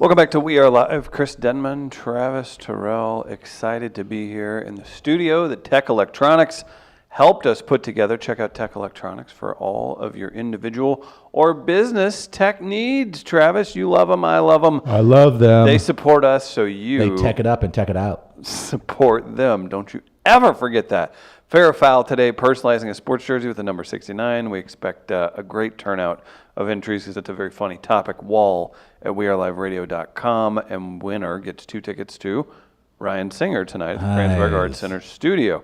Welcome back to We Are Live. Chris Denman, Travis Terrell, excited to be here in the studio. The Tech Electronics helped us put together. Check out Tech Electronics for all of your individual or business tech needs. Travis, you love them. I love them. I love them. They support us, so you They tech it up and tech it out. support them. Don't you ever forget that. Fair or foul today, personalizing a sports jersey with the number 69. We expect a great turnout of entries because it's a very funny topic. WAL at weareliveradio.com, and winner gets 2 tickets to Ryan Singer tonight at the Franzberg Arts Center studio.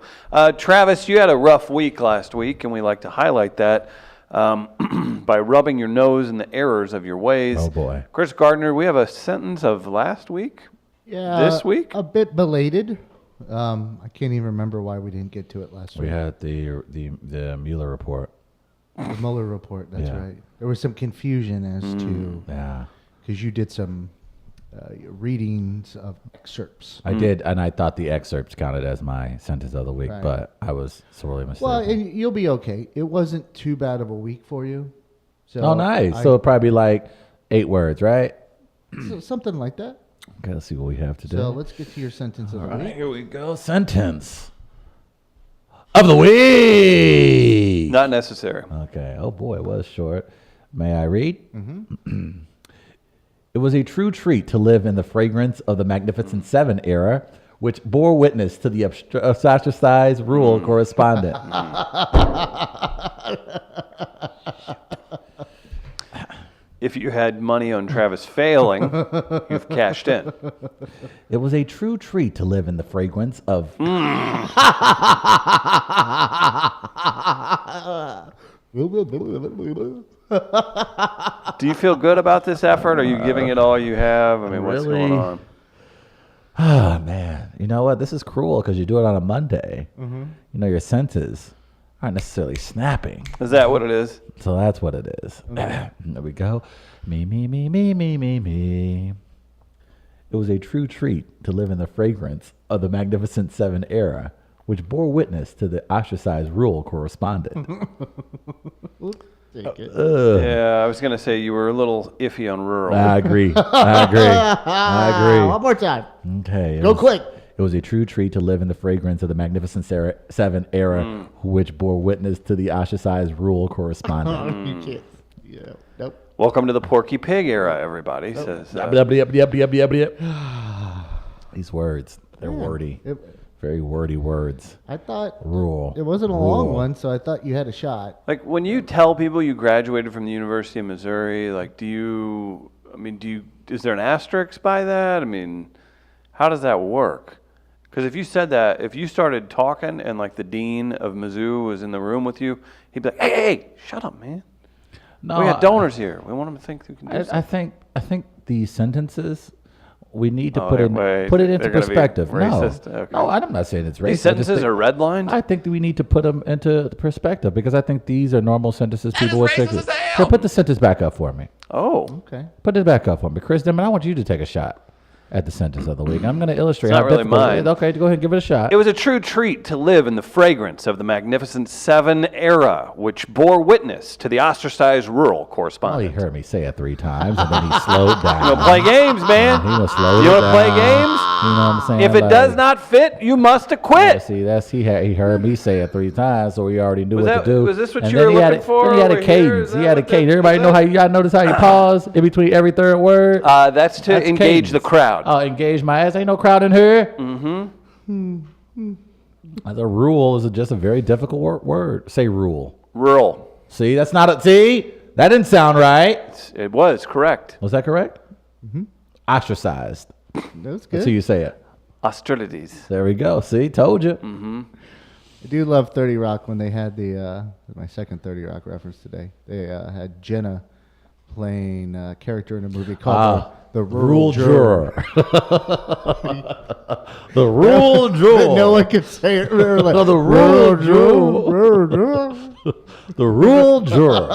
Travis, you had a rough week last week, and we like to highlight that by rubbing your nose in the errors of your ways. Oh, boy. Chris Gardner, we have a sentence of last week? Yeah, This week? A bit belated. I can't even remember why we didn't get to it last We week. had the Mueller report. The Mueller report, that's Yeah. right. There was some confusion as to, Yeah. because you did some readings of excerpts. I did, and I thought the excerpts counted as my sentence of the week, Right. but I was sorely mistaken. Well, and you'll be okay. It wasn't too bad of a week for you. So oh, nice. So it'll probably be like 8 words, right? so something like that. Okay, let's see what we have today. So let's get to your sentence of All the right, week. here we go. Sentence of the week. Not necessary. Okay. Oh, boy, it was short. May I read? Mm-hmm. It was a true treat to live in the fragrance of the Magnificent Seven era, which bore witness to the ostracized rural correspondent. If you had money on Travis failing, you've cashed in. It was a true treat to live in the fragrance of... Do you feel good about this effort? Are you giving it all you have? I mean, what's Really? going on? Oh, man. You know what? This is cruel because you do it on a Monday. You know, your senses aren't necessarily snapping. Is that what it is? So that's what it is. There we go. Me, me, me, me, me, me, me. It was a true treat to live in the fragrance of the Magnificent Seven era, which bore witness to the ostracized rural correspondent. Take it. Yeah, I was going to say you were a little iffy on rural. I agree. I agree. One more time. Okay. Go quick. It was a true treat to live in the fragrance of the Magnificent Seven era, which bore witness to the ostracized rural correspondent. You can't. Yeah. Nope. Welcome to the Porky Pig era, everybody. Says, These words, they're wordy. It- Very wordy words. I thought Rural. it wasn't a long Rural. one, so I thought you had a shot. like when you tell people you graduated from the University of Missouri, like, is there an asterisk by that? I mean, how does that work? Because if you said that, if you started talking and like the dean of Mizzou was in the room with you, he'd be like, hey, shut up, man. No, We got donors here. We want them to think we can do something. I think these sentences we need to Oh, put it wait, put it into they're gonna be perspective. racist? No, Okay. no, I'm not saying it's racist. These sentences are redlined? I think that we need to put them into perspective because I think these are normal sentences people would say. Here, put the sentence back up for me. Oh. Okay. Put it back up for me, Chris Dimon. I want you to take a shot at the sentence of the week. I'm going to illustrate It's not how really difficult it is. mine. Okay, go ahead and give it a shot. It was a true treat to live in the fragrance of the Magnificent Seven era, which bore witness to the ostracized rural Well, he correspondent. heard me say it 3 times, and then he slowed down. You want to play games, man? He was slowed You it want to play down. games? You know what I'm saying? If it Like, does not fit, you must yeah, acquit. see, he heard me say it 3 times, so he already knew Was what that- to do. was this what And you then were he had looking for Then he had a over here? cadence. Is He that had a what cadence. that- Everybody is know that- how y'all notice how you pause in between every third word? That's to That's engage cadence. the crowd. Oh, engage my ass. Ain't no crowd in here. Mm-hmm. The rule is just a very difficult word. Say rule. Rural. See, that's not a. See, that didn't sound right. It was correct. Was that correct? Mm-hmm. Ostracized. That's That's good. how you say it. Hostilities. There we go. See, told you. I do love 30 Rock when they had my second 30 Rock reference today. They had Jenna playing a character in a movie called The Rural Juror. The rule juror. No one could say it. They were like, No, the rural Rural Juror. The rule juror.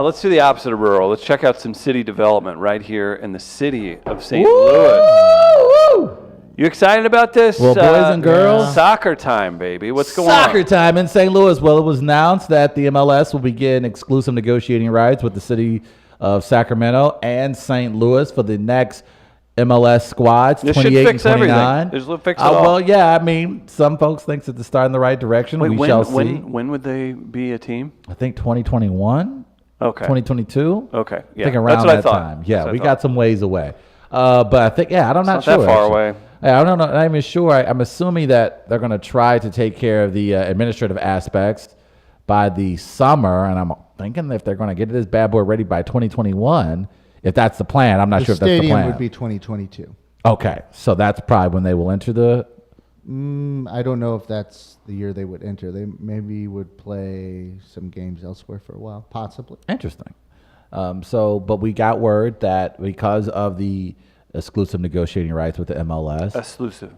Let's do the opposite of rural. Let's check out some city development right here in the city of St. Louis. Woo! You excited about this? Well, boys and girls. Soccer time, baby. What's going Soccer on? time in St. Louis. Well, it was announced that the MLS will begin exclusive negotiating rights with the city of Sacramento and St. Louis for the next MLS squads, This should 28 fix and 29. everything. This will fix it all. Well, yeah, I mean, some folks think it's a start in the right direction. Wait, We shall see. when would they be a team? I think 2021, Okay. 2022. Okay, I yeah. think That's around what I that thought. time. Yeah, That's what I we thought. got some ways away. But I think, I'm not not sure. that far actually. away. Yeah, I don't know. I'm not even sure. I'm assuming that they're going to try to take care of the administrative aspects by the summer, and I'm thinking if they're going to get this bad boy ready by 2021, if that's the plan. I'm not The sure if that's the stadium plan. would be 2022. Okay, so that's probably when they will enter the. I don't know if that's the year they would enter. They maybe would play some games elsewhere for a while, possibly. Interesting. But we got word that because of the exclusive negotiating rights with the MLS, Exclusive.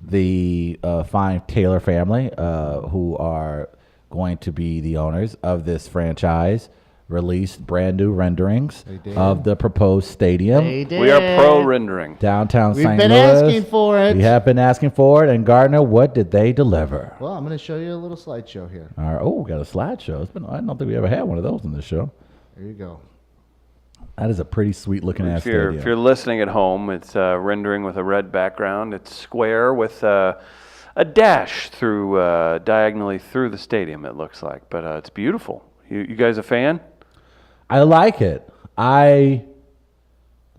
the fine Taylor family, who are going to be the owners of this franchise, released brand new renderings did. of the proposed stadium We are pro rendering. downtown We've St. been Louis. asking for it. We have been asking for it. And Gardner, what did they deliver? Well, I'm going to show you a little slideshow here. All right. Oh, we got a slideshow. I don't think we ever had one of those in this show. There you go. That is a pretty sweet looking ass If you're stadium. listening at home, it's rendering with a red background. It's square with a dash through diagonally through the stadium. It looks like, but it's beautiful. You guys a fan? I like it. I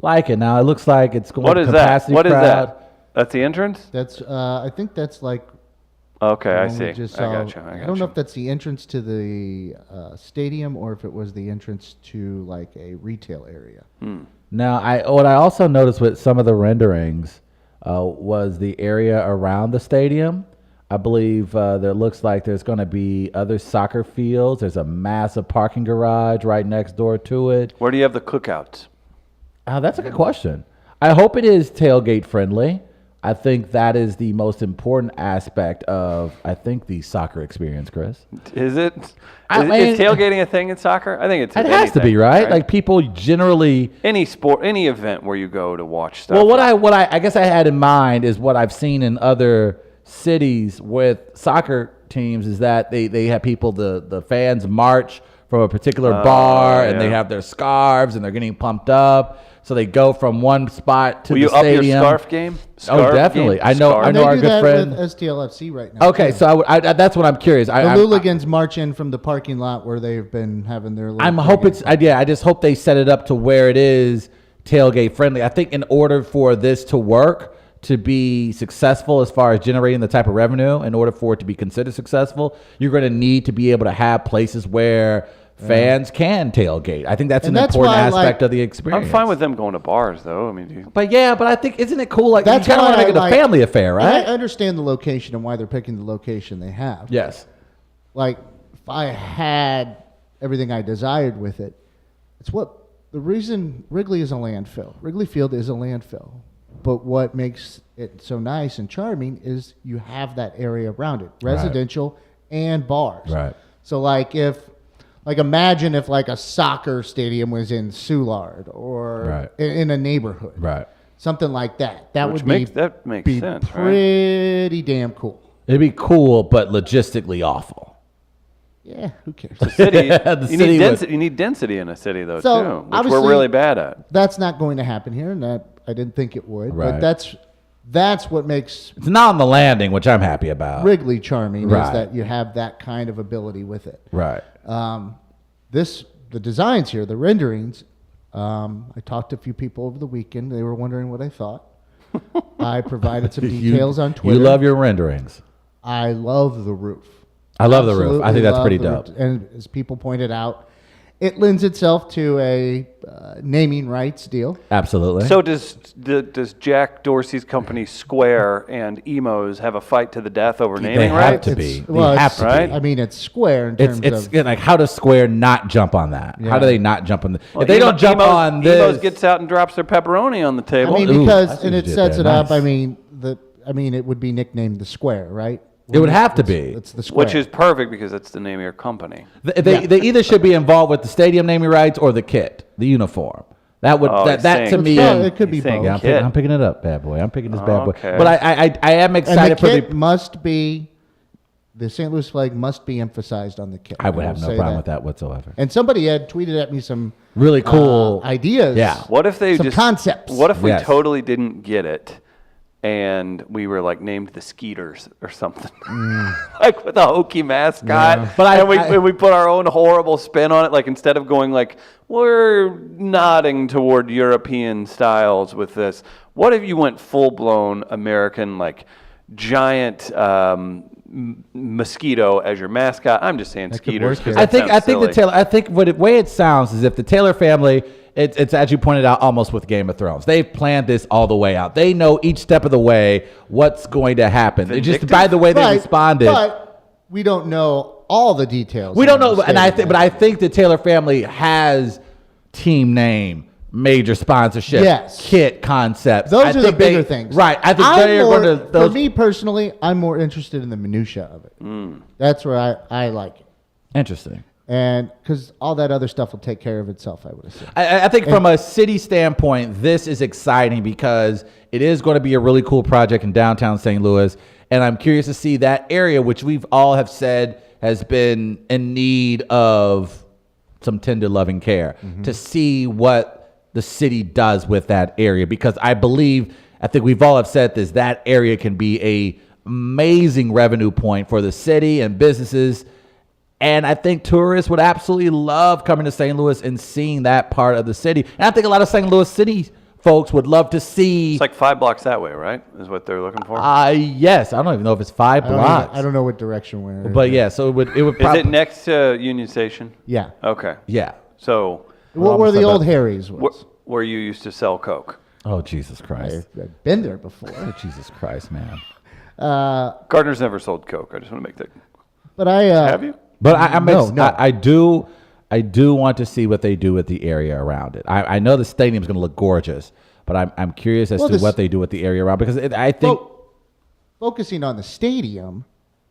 like it. Now it looks like it's going What to is that? capacity What is crowd. that? That's the entrance. That's I think that's like Okay, I one we see. just I saw. got you. I I got don't know you. if that's the entrance to the stadium or if it was the entrance to like a retail area. Now, what I also noticed with some of the renderings was the area around the stadium. I believe there looks like there's going to be other soccer fields. There's a massive parking garage right next door to it. Where do you have the cookouts? That's a good question. I hope it is tailgate friendly. I think that is the most important aspect of, the soccer experience, Chris. Is it? I Is, mean- is tailgating a thing in soccer? I think it's. It has to be, right? Like people generally. any sport, any event where you go to watch stuff. Well, what I guess I had in mind is what I've seen in other cities with soccer teams is that they have people, the fans march from a particular bar and they yeah. have their scarves and they're getting pumped up. So they go from one spot to Will the you stadium. up your scarf game? Oh, Scarf definitely. game? I know Scarf. our They do good that friend. with STLFC right now. Okay, too. so that's what I'm curious. the I'm Luligans march in from the parking lot where they've been having their. Little hope pregame. I just hope they set it up to where it is tailgate friendly. I think in order for this to work, to be successful as far as generating the type of revenue, in order for it to be considered successful, you're going to need to be able to have places where fans can tailgate. I think that's And an that's important why I aspect like- of the experience. I'm fine with them going to bars, though. I mean, But I think, isn't it cool? Like, That's you kind of why want to make it I a like- family affair, And right? I understand the location and why they're picking the location they have. Yes. Like if I had everything I desired with it, it's what the reason Wrigley is a landfill. Wrigley Field is a landfill. But what makes it so nice and charming is you have that area around it, residential and bars. Right. So imagine if like a soccer stadium was in Soulard or Right. in a neighborhood. Right. Something like that. That Which would makes- be that makes be sense, right? pretty damn cool. It'd be cool, but logistically awful. Yeah, who cares? city. The you city need would- density. You need density in a city, though, So, too, which obviously- we're really bad at. That's not going to happen here, and that I didn't think it would. Right. But that's what makes It's not on the landing, which I'm happy about. Wrigley charming Right. is that you have that kind of ability with it. Right. The designs here, the renderings. I talked to a few people over the weekend. They were wondering what I thought. I provided some details on Twitter. You love your renderings. I love the roof. I love the roof. I think that's love pretty the dope. roof. And as people pointed out, it lends itself to a naming rights deal. Absolutely. So does Jack Dorsey's company Square and Emos have a fight to the death over They naming have rights? to be. They have to right? be. I mean, it's square in It's terms of. like, how does Square not jump on that? Yeah. How do they not jump on that? Well, If they don't jump Emos, on this, Emos gets out and drops their pepperoni on the I table. mean, Ooh, I because see and what it you did sets there. it up. Nice. I mean, it would be nicknamed the Square, right? It would have to be. It's the Square. which is perfect because it's the name of your company. they either should be involved with the stadium naming rights or the kit, the uniform. That would Oh, that he's to saying me. kit. Well, it could be He's saying both. Yeah, kit. I'm picking it up, bad boy. I'm picking this bad boy. Okay. But I am and the excited for kit the. must be the St. Louis flag must be emphasized on the kit. I would have will no say problem with that whatsoever. And somebody had tweeted at me some Really cool ideas. Yeah. What if they some just concepts? What if we Yes. totally didn't get it, and we were like named the Skeeters or something, like with a hokey mascot? Yeah. But and we put our own horrible spin on it. Like instead of going like we're nodding toward European styles with this, what if you went full blown American, like giant mosquito as your mascot? I'm just saying That could Skeeters work because here. I think the Taylor. I think what the way it sounds is if the Taylor family. It's as you pointed out, almost with Game of Thrones. They've planned this all the way out. They know each step of the way what's going to happen. It just by the way they responded. But we don't know all the details. We don't know, the and I stadium. think, but I think the Taylor family has team name, major sponsorship, Yes. kit concepts. Those I are the think bigger things. right? I think I'm they're more, going to. Those, for me personally, I'm more interested in the minutia of it. That's where I like it. interesting. And because all that other stuff will take care of itself, I would assume. I think from a city standpoint, this is exciting because it is going to be a really cool project in downtown St. Louis. And I'm curious to see that area, which we've all have said has been in need of some tender loving care, to see what the city does with that area. Because I think we've all have said this, that area can be a amazing revenue point for the city and businesses. And I think tourists would absolutely love coming to St. Louis and seeing that part of the city. And I think a lot of St. Louis City folks would love to see. It's like 5 blocks that way, right? Is what they're looking for. Yes, I don't even know if it's 5 blocks. I don't know what direction we're. But yeah, so it would Is probably. it next to Union Station? Yeah. Okay. Yeah. So What were the almost old about- Harry's was? where you used to sell Coke. Oh, Jesus Christ. I've been there before. Oh, Jesus Christ, man. Gardner's never sold Coke. I just want to make that. But I Have you? But I'm No, no. I do want to see what they do with the area around it. I know the stadium's going to look gorgeous, but I'm curious as to what they do with the area around, because I think focusing on the stadium,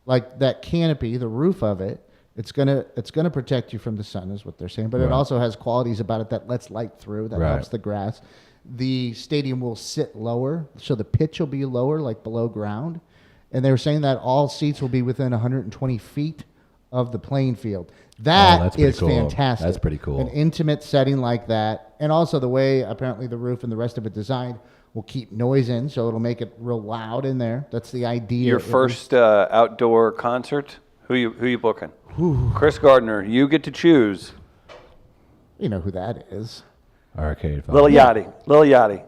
like that canopy, the roof of it, it's gonna protect you from the sun, is what they're saying. But it also has qualities about it that lets light through, that helps the grass. The stadium will sit lower, so the pitch will be lower, like below ground. And they were saying that all seats will be within 120 feet of the playing field. That that's pretty is cool. fantastic. That's pretty cool. An intimate setting like that. And also the way apparently the roof and the rest of it designed will keep noise in, so it'll make it real loud in there. That's the idea. Your first outdoor concert? Who you booking? Chris Gardner. You get to choose. You know who that is. Arcade Fire. Lil Yachty.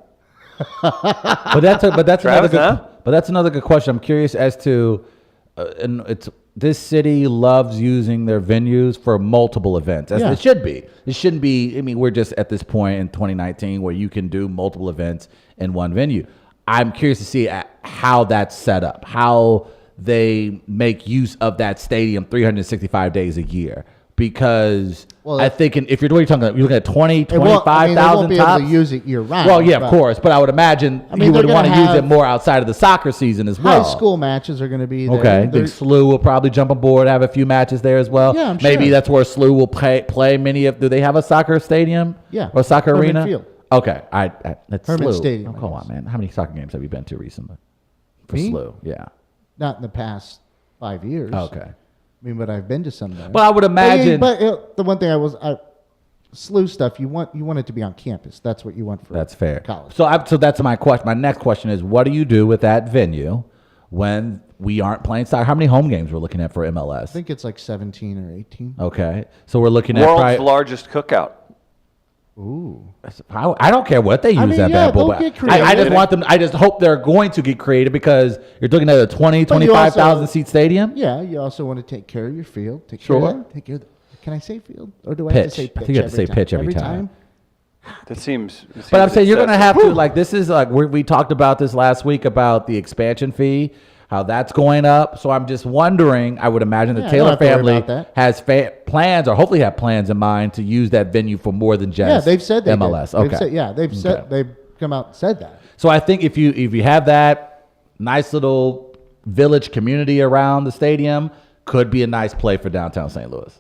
But that's another Travis, good. huh? But that's another good question. I'm curious as to, and this city loves using their venues for multiple events, as it should be. It shouldn't be. I mean, we're just at this point in 2019 where you can do multiple events in one venue. I'm curious to see how that's set up, how they make use of that stadium 365 days a year. Because I think if you're talking about, you're looking at 20, 25,000 they won't be tops. able to use it year round. Well, yeah, of course, but I would imagine you would they're want to gonna use it have more outside of the soccer season as well. High school matches are going to be there. Okay, I think SLU will probably jump on board, have a few matches there as well. Yeah, I'm Maybe sure. that's where SLU will play many of. Do they have a soccer stadium? Yeah, or soccer Herman arena? Field. Okay, that's Herman SLU. Stadium, Oh, I come guess. on, man. How many soccer games have you been to recently? For Me? SLU, yeah. Not in the past 5 years. Okay, I mean, but I've been to some there. but I would imagine. the one thing SLU stuff, you want it to be on campus. That's what you want for That's fair. college. So that's my question. My next question is, what do you do with that venue when we aren't playing soccer? How many home games we're looking at for MLS? I think it's like 17 or 18. Okay, so we're looking at World's largest cookout. Ooh. I don't care what they use that bad boy. they'll But get I just creative. want them. I just hope they're going to get creative, because you're looking at a 20, But you 25,000 also- seat stadium. Yeah, you also want to take care of your field. Take Sure. care of that. Take care of can I say field? Or do I have to Pitch. say I pitch? think you have to say pitch every every time. That seems. But I'm saying you're going to have to, like, this is like we talked about this last week about the expansion fee, how that's going up. So I'm just wondering, I would imagine the Yeah, I Taylor don't have to worry family about that. has plans, or hopefully have plans in mind to use that venue for more than just Yeah, they've said they MLS. did. Okay. They've said they've come out and said that. So I think if you have that nice little village community around the stadium, could be a nice play for downtown St. Louis.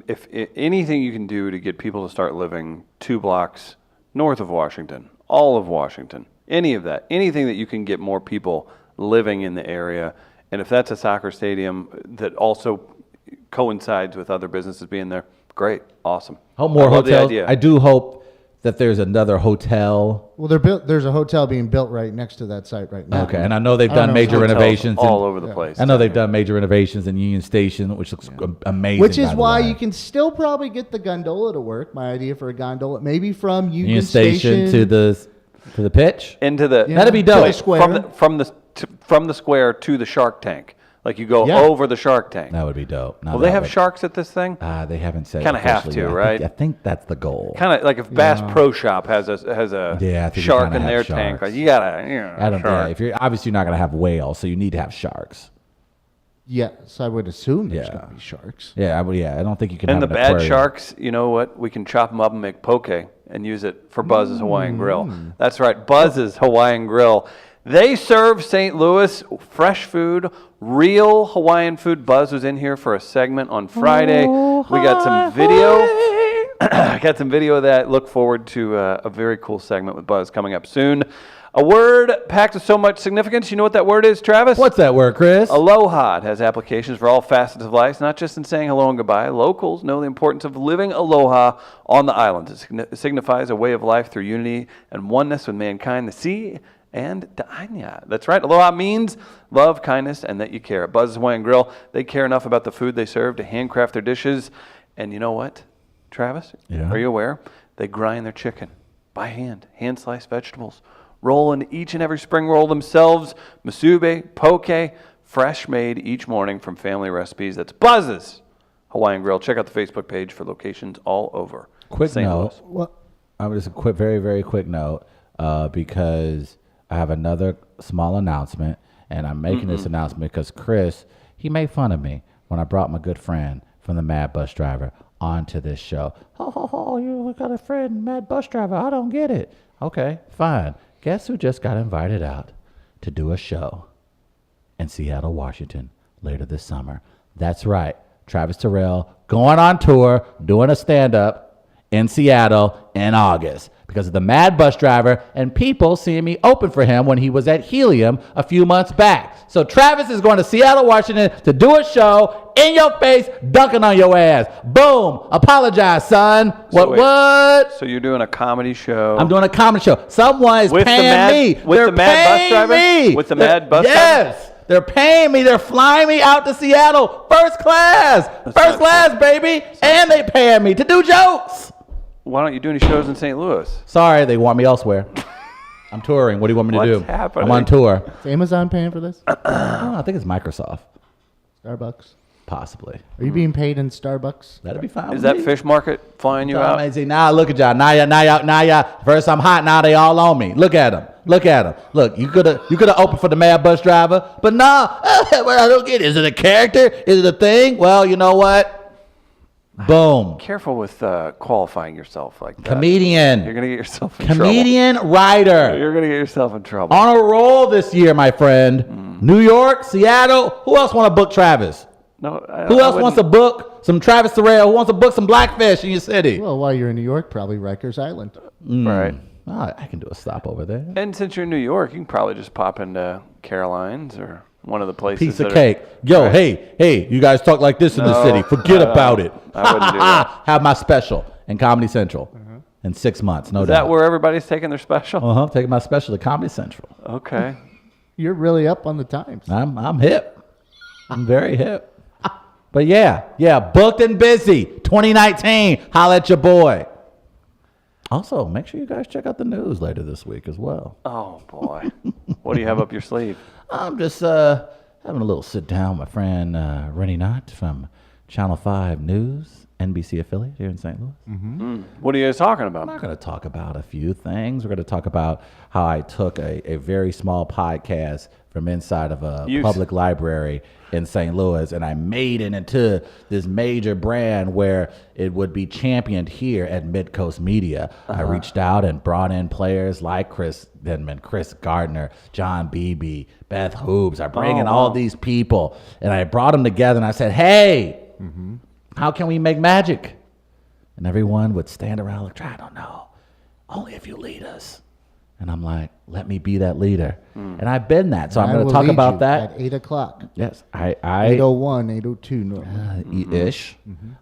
If anything you can do to get people to start living 2 blocks north of Washington, all of Washington, any of that, anything that you can get more people living in the area And if that's a soccer stadium that also coincides with other businesses being there, great, awesome. Hope more I love the hotels. idea. I do hope that there's another hotel. Well, there's a hotel being built right next to that site right now. Okay, and I know they've I don't done know major if it's renovations. all in- over the place. I know they've done major renovations in Union Station, which looks amazing. Which is by the why way. you can still probably get the gondola to work. My idea for a gondola, maybe from Union Union Station to the pitch. into the Yeah. That'd be dope. To the square. from the square to the Shark Tank. Like you go Yeah. over the Shark Tank. That would be dope. Now Will they that have would- sharks at this thing? They haven't said. Kinda have officially to, yet. right? I think that's the goal. Kind of like if Bass Pro Shop has a Yeah, I think you shark kinda in have their sharks. tank, like you gotta, I don't. Yeah, shark. if you're obviously not going to have whales, so you need to have sharks. Yes, I would assume there's Yeah. going to be sharks. Yeah, I don't think you can. And have the an bad aquarium. sharks, you know what? We can chop them up and make poke and use it for Buzz's Hawaiian Grill. Mm. That's right, Buzz's Hawaiian Grill. They serve St. Louis fresh food, real Hawaiian food. Buzz was in here for a segment on Friday. We got some video. Got some video of that. Look forward to a very cool segment with Buzz coming up soon. A word packed with so much significance. You know what that word is, Travis? What's that word, Chris? Aloha. It has applications for all facets of life, not just in saying hello and goodbye. Locals know the importance of living aloha on the islands. It signifies a way of life through unity and oneness with mankind, the sea, and Da'anya. That's right. Aloha means love, kindness, and that you care. At Buzz's Hawaiian Grill, they care enough about the food they serve to handcraft their dishes. And you know what, Travis? Yeah. Are you aware? They grind their chicken by hand-sliced vegetables, roll into each and every spring roll themselves, masube, poke, fresh made each morning from family recipes. That's Buzz's Hawaiian Grill. Check out the Facebook page for locations all over Quick St. note. Louis. What? I'm just a quick, very, very quick note because I have another small announcement, and I'm making this announcement because Chris, he made fun of me when I brought my good friend from the Mad Bus Driver onto this show. Oh, you got a friend, Mad Bus Driver. I don't get it. Okay, fine. Guess who just got invited out to do a show in Seattle, Washington later this summer? That's right. Travis Terrell going on tour, doing a stand-up in Seattle in August because of the Mad Bus Driver and people seeing me open for him when he was at Helium a few months back. So Travis is going to Seattle, Washington to do a show in your face, dunking on your ass. Boom. Apologize, son. What? So you're doing a comedy show. I'm doing a comedy show. Someone is With the paying Mad- me. with They're the Mad Bus paying Driver? me. With the Mad Bus Driver? Yes. They're paying me. They're flying me out to Seattle. First class. not First class, baby. And they paying me to do jokes. Why don't you do any shows in St. Louis? Sorry, they want me elsewhere. I'm touring. What do you want me to do? What's happening? I'm on tour. Is Amazon paying for this? I think it's Microsoft. Starbucks? Possibly. Are you being paid in Starbucks? That'd be fine. Is with that me. fish market flying you out? Amazing. Now look at y'all. Now y'all. First I'm hot. Now they all on me. Look at them. Look. You could have opened for the Mad Bus Driver, but no. What I don't get, is it a character? Is it a thing? Well, you know what? Boom. Careful with qualifying yourself like that. Comedian. You're gonna get yourself in trouble. Comedian writer. You're gonna get yourself in trouble. On a roll this year, my friend. New York, Seattle. Who else want to book Travis? No. Who else wants to book some Travis Terrell? Who wants to book some Blackfish in your city? Well, while you're in New York, probably Rikers Island. Right. I can do a stop over there. And since you're in New York, you can probably just pop into Caroline's or one of the places. Piece of that cake. Yo, hey, you guys talk like this in the No, city. Forget about it. I wouldn't do that. Have my special in Comedy Central in 6 months, no Is doubt. that where everybody's taking their special? Taking my special to Comedy Central. Okay. You're really up on the times. I'm hip. I'm very hip. But yeah, booked and busy. 2019. Holla at your boy. Also, make sure you guys check out the news later this week as well. Oh boy. What do you have up your sleeve? I'm just having a little sit down with my friend Rennie Knott from Channel 5 News, NBC affiliate here in St. Louis. What are you guys talking about? I'm not going to talk about a few things. We're going to talk about how I took a very small podcast from inside of a public library in St. Louis, and I made it into this major brand where it would be championed here at Midcoast Media. I reached out and brought in players like Chris Denman, Chris Gardner, John Beebe, Beth Hoobs. I bring in all these people, and I brought them together, and I said, hey, how can we make magic? And everyone would stand around like, I don't know. Only if you lead us. And I'm like, let me be that leader. And I've been that. So I'm I going will to talk lead about you that. at 8 o'clock. Yes, I 8:01, 8:02 normally. ish.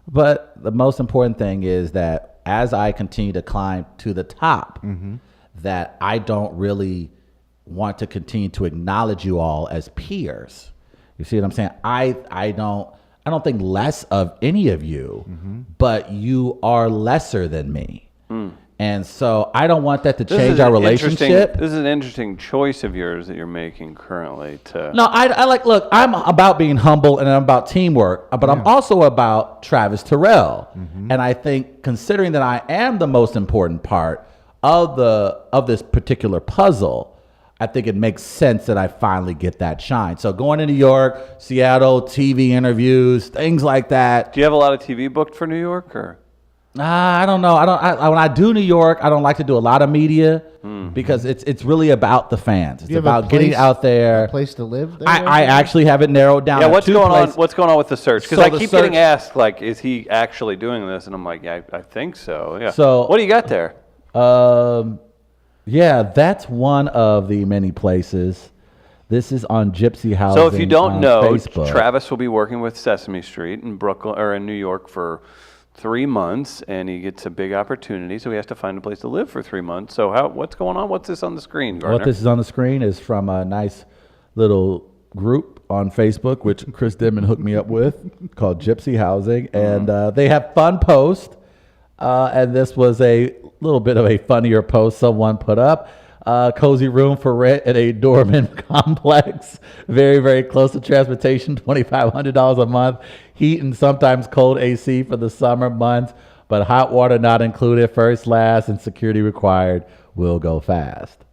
But the most important thing is that as I continue to climb to the top, that I don't really want to continue to acknowledge you all as peers. You see what I'm saying? I don't think less of any of you, but you are lesser than me. And so I don't want that to change our relationship. This is an interesting choice of yours that you're making currently. No, I like, look, I'm about being humble and I'm about teamwork, but I'm also about Travis Terrell. And I think considering that I am the most important part of this particular puzzle, I think it makes sense that I finally get that shine. So going to New York, Seattle, TV interviews, things like that. Do you have a lot of TV booked for New York, or? I don't know. When I do New York, I don't like to do a lot of media because it's really about the fans. It's about getting out there. A place to live there? I actually have it narrowed down. Yeah, to what's two going places. on? What's going on with the search? Because So I the keep getting search- asked, like, is he actually doing this? And I'm like, yeah, I think so. Yeah. So- what do you got there? Yeah, that's one of the many places. This is on Gypsy Housing. So if you don't on know, Facebook. Travis will be working with Sesame Street in Brooklyn or in New York for 3 months, and he gets a big opportunity. So he has to find a place to live for 3 months. So what's going on? What's this on the screen, Gardner? What this is on the screen is from a nice little group on Facebook, which Chris Dimon hooked me up with, called Gypsy Housing, and they have fun posts. And this was a little bit of a funnier post someone put up. Cozy room for rent at a doorman complex. Very, very close to transportation, $2,500 a month. Heat and sometimes cold AC for the summer months, but hot water not included, first, last, and security required. Will go fast.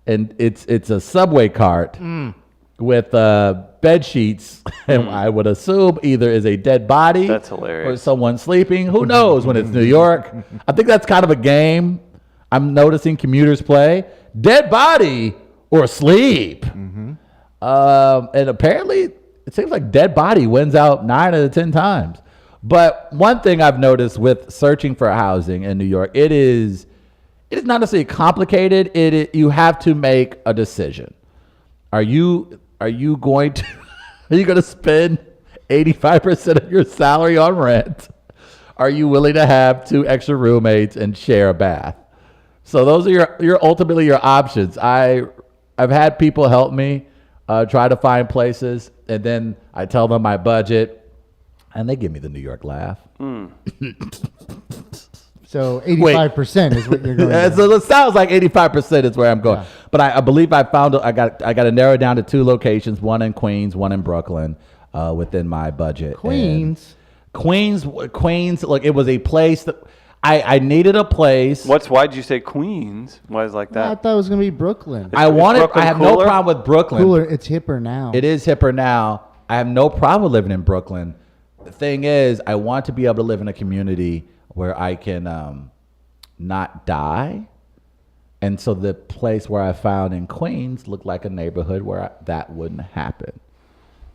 And it's a subway cart with bed sheets, and I would assume either is a dead body That's hilarious. or someone sleeping. Who knows when it's New York? I think that's kind of a game I'm noticing commuters play. Dead body or sleep. And apparently it seems like dead body wins out 9 out of 10 times. But one thing I've noticed with searching for housing in New York, it is not necessarily complicated. You have to make a decision. Are you going to spend 85% of your salary on rent? Are you willing to have 2 extra roommates and share a bath? So those are your ultimately your options. I've had people help me try to find places, and then I tell them my budget, and they give me the New York laugh. So 85% is what you're going to So it sounds like 85% is where I'm going. Yeah. But I believe I found I got to narrow down to 2 locations, one in Queens, one in Brooklyn, within my budget. Queens. And Queens. Look, it was a place that I needed a place. Why did you say Queens? Why is it like I that? thought it was going to be Brooklyn. I Brooklyn have no cooler? problem with Brooklyn. Cooler. It's hipper now. It is hipper now. I have no problem with living in Brooklyn. The thing is, I want to be able to live in a community where I can not die. And so the place where I found in Queens looked like a neighborhood where that wouldn't happen.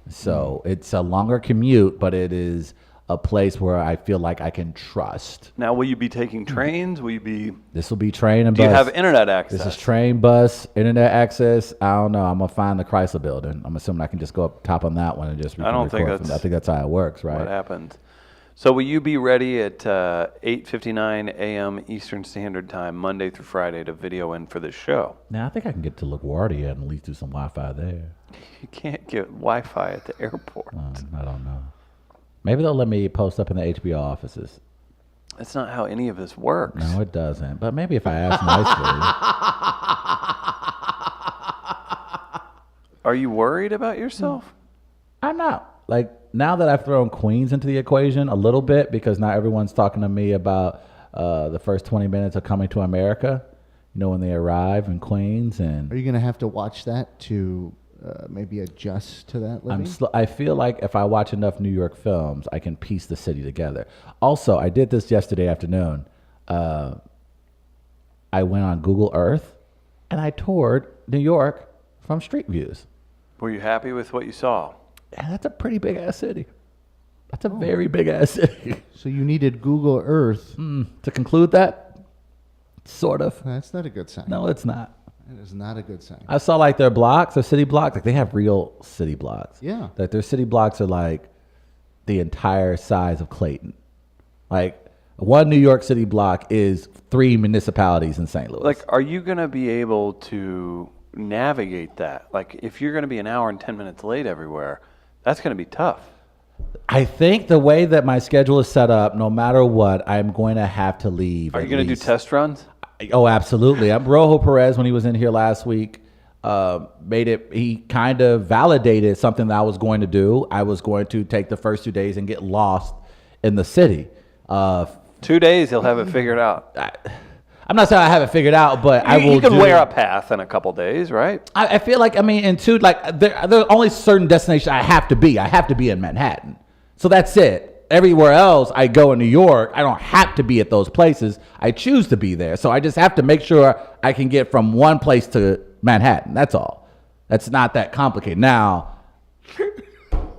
So it's a longer commute, but it is a place where I feel like I can trust. Now, will you be taking trains? Will you be? This will be train and Do bus. you have internet access? This is train, bus, internet access. I don't know. I'm gonna find the Chrysler Building. I'm assuming I can just go up top on that one and just. I don't think record from that's I think that's how it works, right? What happens? So will you be ready at 8:59 a.m. Eastern Standard Time, Monday through Friday, to video in for this show? Now I think I can get to LaGuardia and at least do some Wi-Fi there. You can't get Wi-Fi at the airport. I don't know. Maybe they'll let me post up in the HBO offices. That's not how any of this works. No, it doesn't. But maybe if I ask nicely. Are you worried about yourself? I'm not. Like, now that I've thrown Queens into the equation a little bit, because now everyone's talking to me about the first 20 minutes of Coming to America, you know, when they arrive in Queens. And Are you going to have to watch that to maybe adjust to that living? I feel like if I watch enough New York films, I can piece the city together. Also, I did this yesterday afternoon. I went on Google Earth, and I toured New York from street views. Were you happy with what you saw? And that's a pretty big ass city. That's a very big ass city. So you needed Google Earth. To conclude that, sort of. That's not a good sign. No, it's not. That is not a good sign. I saw like their blocks, their city blocks. Like they have real city blocks. Yeah. Like their city blocks are like the entire size of Clayton. Like one New York City block is 3 municipalities in St. Louis. Like, are you going to be able to navigate that? Like, if you're going to be an hour and 10 minutes late everywhere, that's going to be tough. I think the way that my schedule is set up, no matter what, I'm going to have to leave. Are you going to do test runs? Oh, absolutely. Rojo Perez, when he was in here last week, he kind of validated something that I was going to do. I was going to take the first 2 days and get lost in the city. 2 days, he'll have it figured out. I'm not saying I have it figured out, but I will. You can wear a path in a couple days, right? I feel like, there are only certain destinations I have to be. I have to be in Manhattan. So that's it. Everywhere else I go in New York, I don't have to be at those places. I choose to be there. So I just have to make sure I can get from one place to Manhattan. That's all. That's not that complicated. Now,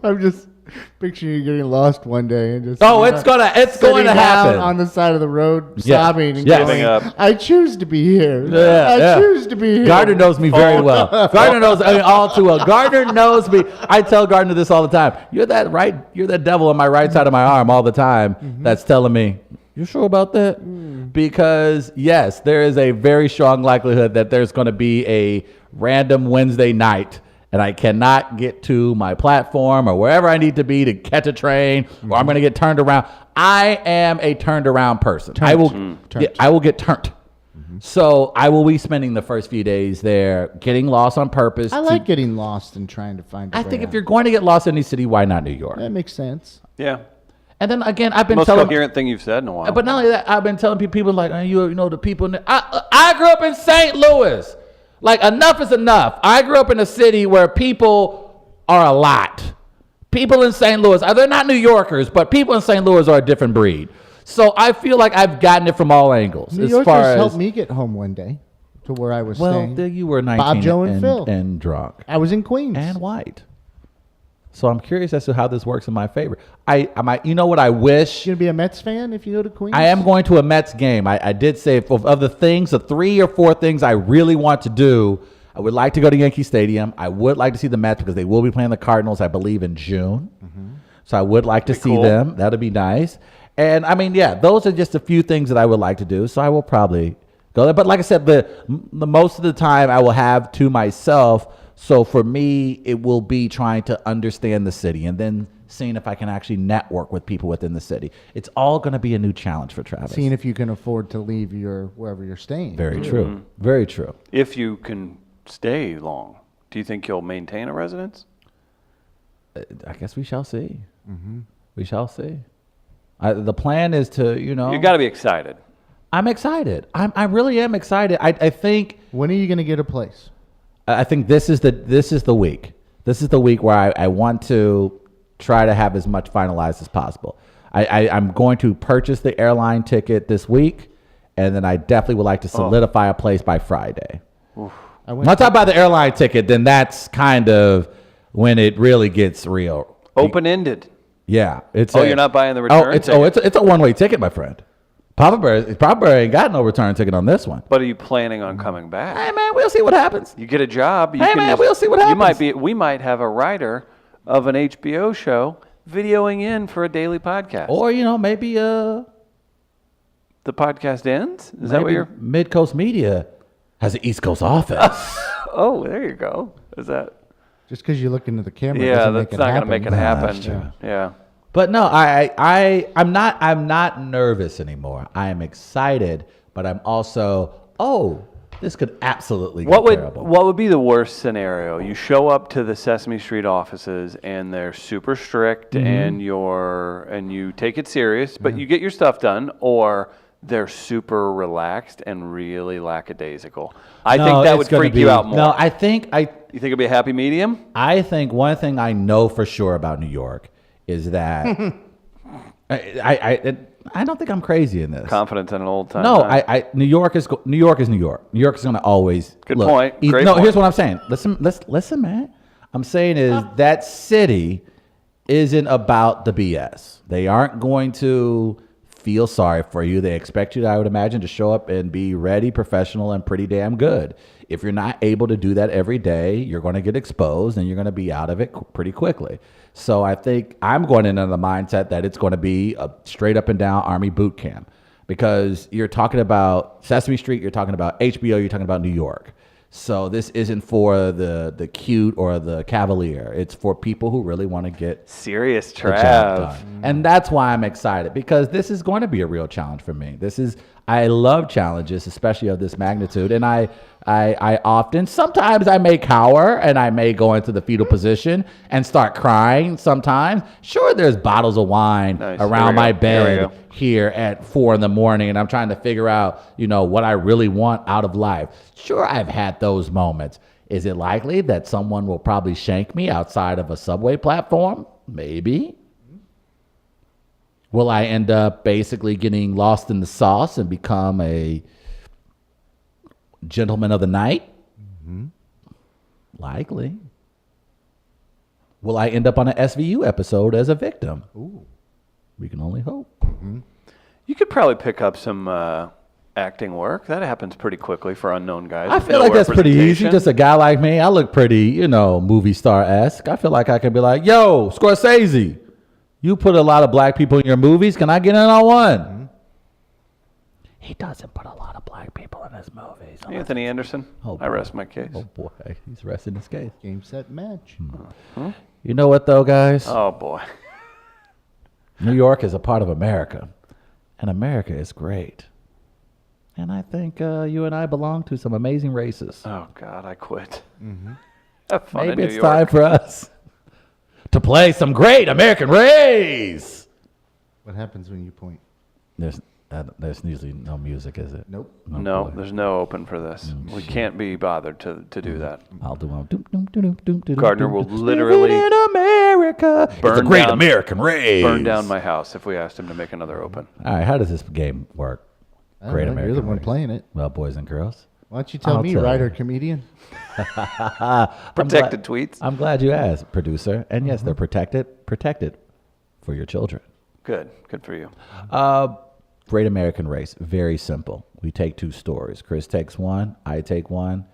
I'm just picturing you getting lost one day and just it's going to happen on the side of the road, Yes. sobbing and Yes. going, Giving up. I choose to be here. Yeah. I choose to be here. Gardner knows me very well. Gardner knows all too well. Gardner knows me. I tell Gardner this all the time. You're that devil on my right side of my arm all the time that's telling me, you sure about that? Because yes, there is a very strong likelihood that there's going to be a random Wednesday night and I cannot get to my platform or wherever I need to be to catch a train, or I'm going to get turned around. I am a turned around person. I will get turned. So I will be spending the first few days there getting lost on purpose. I like getting lost and trying to find a I way think if out. you're going to get lost in any city, why not New York? That makes sense. Yeah. And then again, I've been Most telling coherent thing you've said in a while. But not only that, I've been telling people like, the people. I grew up in St. Louis. Like, enough is enough. I grew up in a city where people are a lot. People in St. Louis, they're not New Yorkers, but people in St. Louis are a different breed. So I feel like I've gotten it from all angles. New Yorkers helped me get home one day to where I was staying. Well, you were 19 Bob, Joe, and Phil. And drunk. I was in Queens. And white. So I'm curious as to how this works in my favor. You know what I wish? You gonna be a Mets fan if you go to Queens? I am going to a Mets game. I did say of the things, the 3 or 4 things I really want to do, I would like to go to Yankee Stadium. I would like to see the Mets because they will be playing the Cardinals, I believe, in June. So I would like to see them. That would be nice. And those are just a few things that I would like to do. So I will probably go there. But like I said, the most of the time I will have to myself. So for me, it will be trying to understand the city and then seeing if I can actually network with people within the city. It's all going to be a new challenge for Travis. Seeing if you can afford to leave wherever you're staying. Very true. Very true. If you can stay long, do you think you'll maintain a residence? I guess we shall see. We shall see. The plan is to, You got to be excited. I'm excited. I really am excited. I think. When are you going to get a place? I think this is the week. This is the week where I want to try to have as much finalized as possible. I'm going to purchase the airline ticket this week, and then I definitely would like to solidify a place by Friday. When I talk about the airline ticket, then that's kind of when it really gets real. Open-ended. Yeah. You're not buying the return ticket? It's a one-way ticket, my friend. Papa Bear ain't got no return ticket on this one. But are you planning on coming back? Hey, man, we'll see what happens. You get a job. We'll see what happens. We might have a writer of an HBO show videoing in for a daily podcast. Or, maybe the podcast ends? Is that what you're... Mid-Coast Media has an East Coast office. Oh, there you go. Is that... Just because you look into the camera Yeah, doesn't that's make it not going to happen. make it happen. That's true. Yeah. But no, I'm not nervous anymore. I am excited, but I'm also, this could absolutely get terrible. What would be the worst scenario? You show up to the Sesame Street offices and they're super strict and you take it serious, but you get your stuff done, or they're super relaxed and really lackadaisical. I think that would freak you out more. No, You think it'd be a happy medium? I think one thing I know for sure about New York is that I don't think I'm crazy in this. Confidence in an old time. No, New York is New York. New York is going to always. Good point. Great point. Here's what I'm saying. Listen, man. I'm saying is that city isn't about the BS. They aren't going to feel sorry for you. They expect you, I would imagine, to show up and be ready, professional, and pretty damn good. if you're not able to do that every day, you're going to get exposed and you're going to be out of it pretty quickly. So I think I'm going into the mindset that it's going to be a straight up and down Army boot camp, because you're talking about Sesame Street, you're talking about HBO, you're talking about New York. So this isn't for the cute or the cavalier. It's for people who really want to get Serious the job Trav. done. And that's why I'm excited, because this is going to be a real challenge for me. I love challenges, especially of this magnitude. And I often, sometimes I may cower and I may go into the fetal position and start crying sometimes. Sure, there's bottles of wine Nice. around Here we my go. Here we bed go. here at 4 a.m. and I'm trying to figure out, what I really want out of life. Sure, I've had those moments. Is it likely that someone will probably shank me outside of a subway platform? Maybe. Will I end up basically getting lost in the sauce and become a gentleman of the night? Likely. Will I end up on an SVU episode as a victim? Ooh. We can only hope. You could probably pick up some acting work. That happens pretty quickly for unknown guys. I with feel no like that's pretty easy. representation. Just a guy like me. I look pretty, movie star-esque. I feel like I could be like, yo, Scorsese, you put a lot of black people in your movies. Can I get in on one? He doesn't put a lot of black people in his movies. Anthony Anderson. Oh, I rest my case. Oh, boy. He's resting his case. Game, set, match. You know what, though, guys? Oh boy. New York is a part of America, and America is great. And I think you and I belong to some amazing races. Oh God, I quit. Have fun Maybe in New it's York. time for us to play some great American race. What happens when you point? There's usually no music, is it? Nope. Oh, No, boy. there's no open for this. We can't be bothered to do that. I'll do one. Doom, doom, doom, doom, doom, Gardner doom, will doom. literally Living in America. It's a burn great down- American race. Burn down my house if we asked him to make another open. All right, how does this game work? I don't Great know, American You're the one race. playing it. Well, boys and girls. Why don't you tell I'll me, tell writer, you. comedian? Protected tweets. I'm glad you asked, producer. And yes, they're protected for your children. Good for you. Great American Race, very simple. We take two stories. Chris takes one, I take one,